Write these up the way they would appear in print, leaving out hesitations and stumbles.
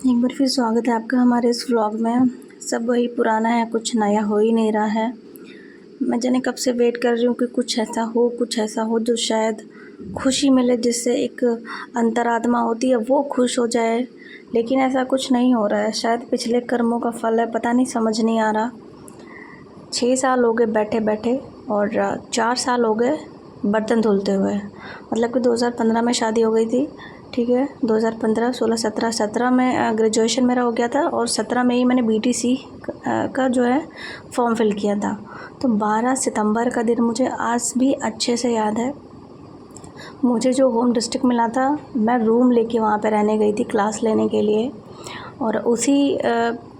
एक बार फिर स्वागत है आपका हमारे इस व्लॉग में। सब वही पुराना है, कुछ नया हो ही नहीं रहा है। मैं जाने कब से वेट कर रही हूँ कि कुछ ऐसा हो जो शायद खुशी मिले, जिससे एक अंतरात्मा होती है वो खुश हो जाए। लेकिन ऐसा कुछ नहीं हो रहा है, शायद पिछले कर्मों का फल है, पता नहीं, समझ नहीं आ रहा। 6 साल हो गए बैठे बैठे और 4 साल हो गए बर्तन धुलते हुए। मतलब कि 2015 में शादी हो गई थी, ठीक है। 2015, 16, 17, 17 में ग्रेजुएशन मेरा हो गया था और 17 में ही मैंने बीटीसी का जो है फॉर्म फिल किया था। तो 12 सितंबर का दिन मुझे आज भी अच्छे से याद है। मुझे जो होम डिस्ट्रिक्ट मिला था, मैं रूम लेके वहाँ पे रहने गई थी क्लास लेने के लिए। और उसी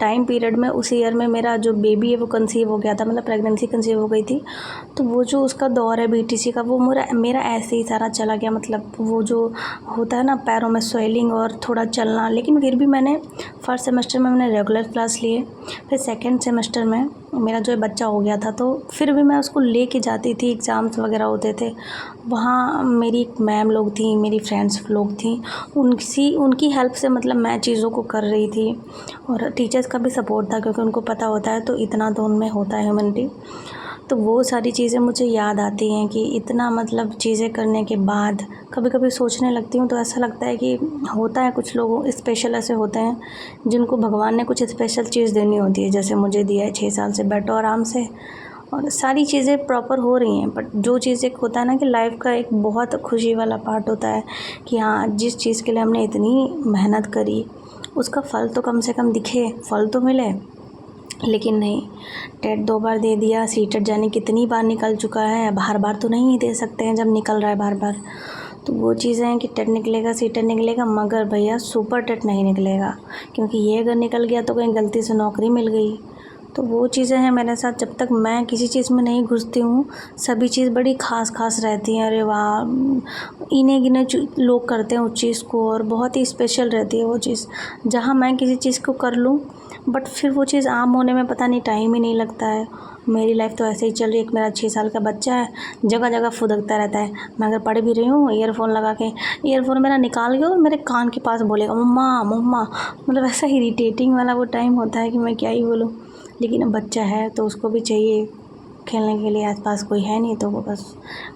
टाइम पीरियड में, उसी ईयर में मेरा जो बेबी है वो कंसीव हो गया था, मतलब प्रेगनेंसी कंसीव हो गई थी। तो वो जो उसका दौर है बीटीसी का, वो मेरा ऐसे ही सारा चला गया। मतलब वो जो होता है ना, पैरों में स्वेलिंग और थोड़ा चलना। लेकिन फिर भी मैंने फर्स्ट सेमेस्टर में मैंने रेगुलर क्लास लिए। फिर सेकेंड सेमेस्टर में मेरा जो बच्चा हो गया था, तो फिर भी मैं उसको लेके जाती थी, एग्ज़ाम्स वगैरह होते थे वहाँ। मेरी एक मैम लोग थी, मेरी फ्रेंड्स लोग थी, उनकी हेल्प से मतलब मैं चीज़ों को कर रही थी। और टीचर्स का भी सपोर्ट था, क्योंकि उनको पता होता है, तो इतना तो उनमें होता है ह्यूमैनिटी। तो वो सारी चीज़ें मुझे याद आती हैं कि इतना मतलब चीज़ें करने के बाद कभी कभी सोचने लगती हूँ तो ऐसा लगता है कि होता है कुछ लोगों स्पेशल ऐसे होते हैं जिनको भगवान ने कुछ स्पेशल चीज़ देनी होती है, जैसे मुझे दिया है। 6 साल से बैठो आराम से और सारी चीज़ें प्रॉपर हो रही हैं। बट जो चीज़ एक होता है ना कि लाइफ का एक बहुत खुशी वाला पार्ट होता है कि हाँ, जिस चीज़ के लिए हमने इतनी मेहनत करी उसका फल तो कम से कम दिखे, फल तो मिले। लेकिन नहीं, टेट 2 बार दे दिया, सीटेट जाने कितनी बार निकल चुका है, बार बार तो नहीं दे सकते हैं जब निकल रहा है बार बार। तो वो चीज़ें हैं कि टेट निकलेगा, सीटेट निकलेगा, मगर भैया सुपर टेट नहीं निकलेगा, क्योंकि ये अगर निकल गया तो कहीं गलती से नौकरी मिल गई। तो वो चीज़ें हैं मेरे साथ। जब तक मैं किसी चीज़ में नहीं घुसती हूँ, सभी चीज़ बड़ी ख़ास रहती हैं। अरे वाह, इन्हें गिने लोग करते हैं उस चीज़ को, और बहुत ही स्पेशल रहती है वो चीज़। जहाँ मैं किसी चीज़ को कर लूँ बट फिर वो चीज़ आम होने में पता नहीं टाइम ही नहीं लगता है। मेरी लाइफ तो ऐसे ही चल रही है। एक मेरा 6 साल का बच्चा है, जगह जगह फुदकता रहता है। मैं अगर पढ़ भी रही हूँ, ईयरफोन लगा के, ईयरफोन मेरा निकाल के और मेरे कान के पास बोलेगा मम्मा मम्मा। मतलब ऐसा इरिटेटिंग वाला वो टाइम होता है कि मैं क्या ही बोलूँ। लेकिन अब बच्चा है तो उसको भी चाहिए खेलने के लिए, आसपास कोई है नहीं, तो वो बस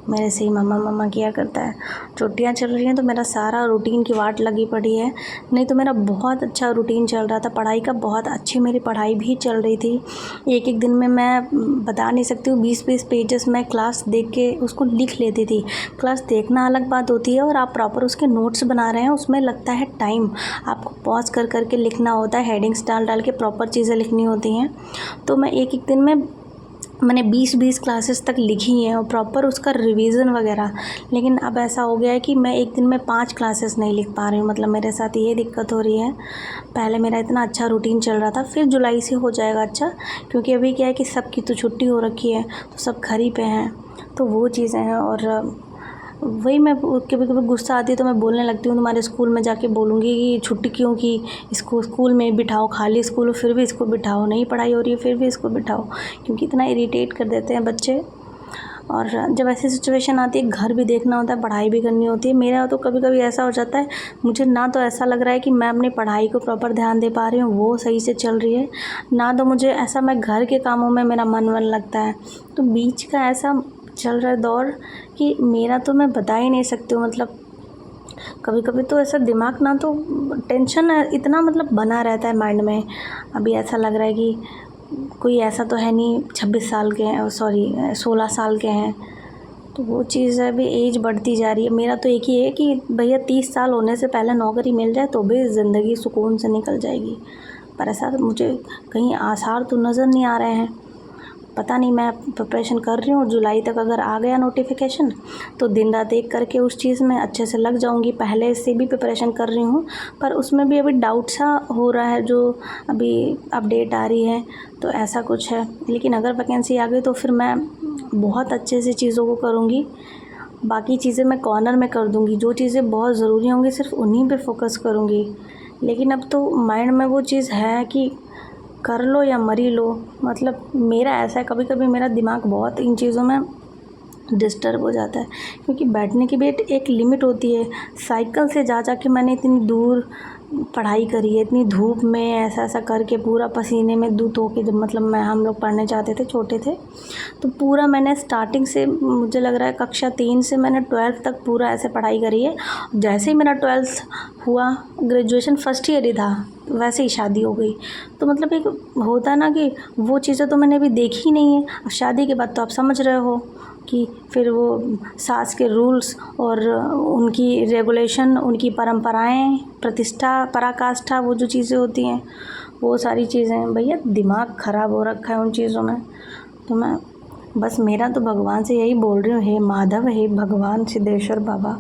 मेरे से ही मम्मा मम्मा किया करता है। छुट्टियाँ चल रही हैं तो मेरा सारा रूटीन की वाट लगी पड़ी है। नहीं तो मेरा बहुत अच्छा रूटीन चल रहा था, पढ़ाई का बहुत अच्छी मेरी पढ़ाई भी चल रही थी। एक एक दिन में मैं बता नहीं सकती हूँ, 20-20 पेजेस मैं क्लास देख के उसको लिख लेती थी। क्लास देखना अलग बात होती है और आप प्रॉपर उसके नोट्स बना रहे हैं, उसमें लगता है टाइम। आपको पॉज कर कर के लिखना होता है, हेडिंग्स डाल डाल के प्रॉपर चीज़ें लिखनी होती हैं। तो मैं एक एक दिन में मैंने 20-20 क्लासेस तक लिखी हैं और प्रॉपर उसका रिवीजन वगैरह। लेकिन अब ऐसा हो गया है कि मैं एक दिन में 5 क्लासेस नहीं लिख पा रही हूँ। मतलब मेरे साथ ये दिक्कत हो रही है। पहले मेरा इतना अच्छा रूटीन चल रहा था, फिर जुलाई से हो जाएगा अच्छा, क्योंकि अभी क्या है कि सबकी तो छुट्टी हो रखी है, तो सब घर ही पे हैं। तो वो चीज़ें हैं। और वही मैं कभी कभी गुस्सा आती है तो मैं बोलने लगती हूँ, तुम्हारे स्कूल में जाके बोलूँगी कि छुट्टी क्यों की। इसको स्कूल में बिठाओ, खाली स्कूल हो फिर भी इसको बिठाओ, नहीं पढ़ाई हो रही है फिर भी इसको बिठाओ, क्योंकि इतना इरिटेट कर देते हैं बच्चे। और जब ऐसी सिचुएशन आती है, घर भी देखना होता है, पढ़ाई भी करनी होती है। मेरा तो कभी कभी ऐसा हो जाता है, मुझे ना तो ऐसा लग रहा है कि मैं अपनी पढ़ाई को प्रॉपर ध्यान दे पा रही हूँ, वो सही से चल रही है, ना तो मुझे ऐसा मैं घर के कामों में मेरा मन लगता है। तो बीच का ऐसा चल रहा है दौर कि मेरा तो मैं बता ही नहीं सकती हूँ। मतलब कभी कभी तो ऐसा दिमाग ना, तो टेंशन इतना मतलब बना रहता है माइंड में। अभी ऐसा लग रहा है कि कोई ऐसा तो है नहीं 26 साल के हैं, सॉरी 16 साल के हैं। तो वो चीज़ है, अभी एज बढ़ती जा रही है। मेरा तो एक ही है कि भैया 30 साल होने से पहले नौकरी मिल जाए तो भी ज़िंदगी सुकून से निकल जाएगी। पर ऐसा तो मुझे कहीं आसार तो नज़र नहीं आ रहे हैं। पता नहीं, मैं प्रिपरेशन कर रही हूँ, जुलाई तक अगर आ गया नोटिफिकेशन तो दिन रात एक करके उस चीज़ में अच्छे से लग जाऊँगी। पहले से भी प्रिपरेशन कर रही हूँ, पर उसमें भी अभी डाउट सा हो रहा है, जो अभी अपडेट आ रही है तो ऐसा कुछ है। लेकिन अगर वैकेंसी आ गई तो फिर मैं बहुत अच्छे से चीज़ों को करूँगी। बाकी चीज़ें मैं कॉर्नर में कर दूँगी, जो चीज़ें बहुत ज़रूरी होंगी सिर्फ उन्हीं पे फोकस करूँगी। लेकिन अब तो माइंड में वो चीज़ है कि कर लो या मरी लो। मतलब मेरा ऐसा है, कभी कभी मेरा दिमाग बहुत इन चीज़ों में डिस्टर्ब हो जाता है, क्योंकि बैठने की भी एक लिमिट होती है। साइकिल से जा के मैंने इतनी दूर पढ़ाई करी है इतनी धूप में, ऐसा ऐसा करके पूरा पसीने में दूत होके, जब मतलब मैं हम लोग पढ़ने जाते थे, छोटे थे, तो पूरा मैंने स्टार्टिंग से, मुझे लग रहा है कक्षा 3 से मैंने 12th तक पूरा ऐसे पढ़ाई करी है। जैसे ही मेरा 12th हुआ, ग्रेजुएशन फर्स्ट ईयर ही था, वैसे ही शादी हो गई। तो मतलब एक होता ना कि वो चीज़ें तो मैंने अभी देखी नहीं है। अब शादी के बाद तो आप समझ रहे हो कि फिर वो सास के रूल्स और उनकी रेगुलेशन, उनकी परंपराएं, प्रतिष्ठा, पराकाष्ठा, वो जो चीज़ें होती हैं, वो सारी चीज़ें, भैया दिमाग ख़राब हो रखा है उन चीज़ों में। तो मैं बस, मेरा तो भगवान से यही बोल रही हूँ, हे माधव, हे भगवान सिद्धेश्वर बाबा,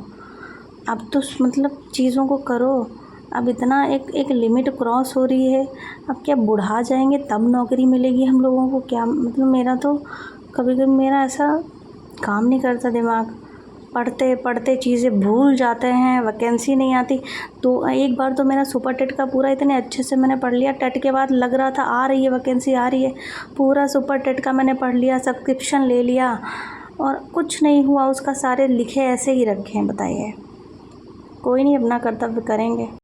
अब तो मतलब चीज़ों को करो। अब इतना एक लिमिट क्रॉस हो रही है। अब क्या बुढ़ा जाएंगे तब नौकरी मिलेगी हम लोगों को? क्या मतलब, मेरा तो कभी कभी मेरा ऐसा काम नहीं करता दिमाग। पढ़ते पढ़ते चीज़ें भूल जाते हैं, वैकेंसी नहीं आती। तो एक बार तो मेरा सुपर टेट का पूरा इतने अच्छे से मैंने पढ़ लिया, टेट के बाद लग रहा था आ रही है वैकेंसी, आ रही है, पूरा सुपर टेट का मैंने पढ़ लिया, सब्सक्रिप्शन ले लिया, और कुछ नहीं हुआ उसका। सारे लिखे ऐसे ही रखे हैं, बताइए। कोई नहीं, अपना कर्तव्य करेंगे।